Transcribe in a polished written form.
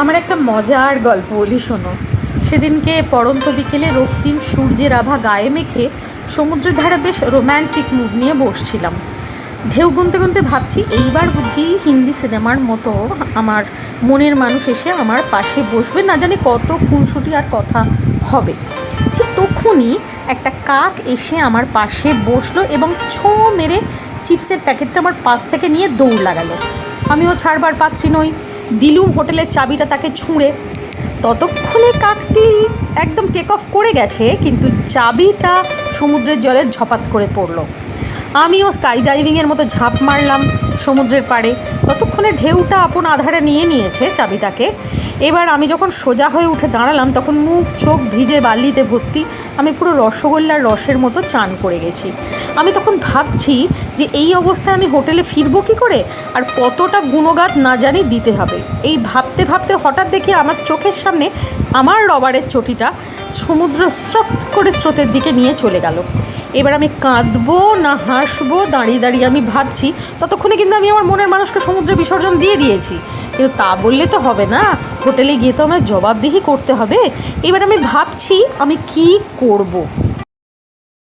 আমার একটা মজার গল্প বলি শোনো। সেদিনকে পড়ন্ত বিকেলে রক্তিম সূর্যের আভা গায়ে মেখে সমুদ্রের ধারে বেশ রোম্যান্টিক মুড নিয়ে বসছিলাম। ঢেউ গুনতে গুনতে ভাবছি এইবার বুঝি হিন্দি সিনেমার মতো আমার মনের মানুষ এসে আমার পাশে বসবে, না জানি কত খুনসুটি আর কথা হবে। ঠিক তখনই একটা কাক এসে আমার পাশে বসলো এবং ছোঁ মেরে চিপসের প্যাকেটটা আমার পাশ থেকে নিয়ে দৌড় লাগালো। আমিও ছাড়বার পাচ্ছি নই, দিলুম হোটেলের চাবিটা তাকে ছুঁড়ে। ততক্ষণে কাকটি একদম টেক অফ করে গেছে, কিন্তু চাবিটা সমুদ্রের জলে ঝপাত করে পড়লো। আমিও স্কাই ডাইভিংয়ের মতো ঝাঁপ মারলাম সমুদ্রের পাড়ে। ততক্ষণে ঢেউটা আপন আধারে নিয়ে নিয়েছে চাবিটাকে। এবার আমি যখন সোজা হয়ে উঠে দাঁড়ালাম তখন মুখ চোখ ভিজে বালিতে ভর্তি। আমি পুরো রসগোল্লার রসের মতো চান করে গেছি। আমি তখন ভাবছি যে এই অবস্থায় আমি হোটেলে ফিরবো কী করে, আর কতটা গুণগাত না জানি দিতে হবে। এই ভাবতে ভাবতে হঠাৎ দেখি আমার চোখের সামনে আমার রবারের চটিটা সমুদ্র স্রোত করে স্রোতের দিকে নিয়ে চলে গেল। এবার আমি কাঁদবো না হাসবো দাঁড়িয়ে দাঁড়িয়ে আমি ভাবছি। ততক্ষণে কিন্তু আমি আমার মনের মানুষকে সমুদ্রে বিসর্জন দিয়ে দিয়েছি, কিন্তু তা বললে তো হবে না, হোটেলে গিয়ে তো আমার জবাবদিহি করতে হবে। এবার আমি ভাবছি আমি কী করব।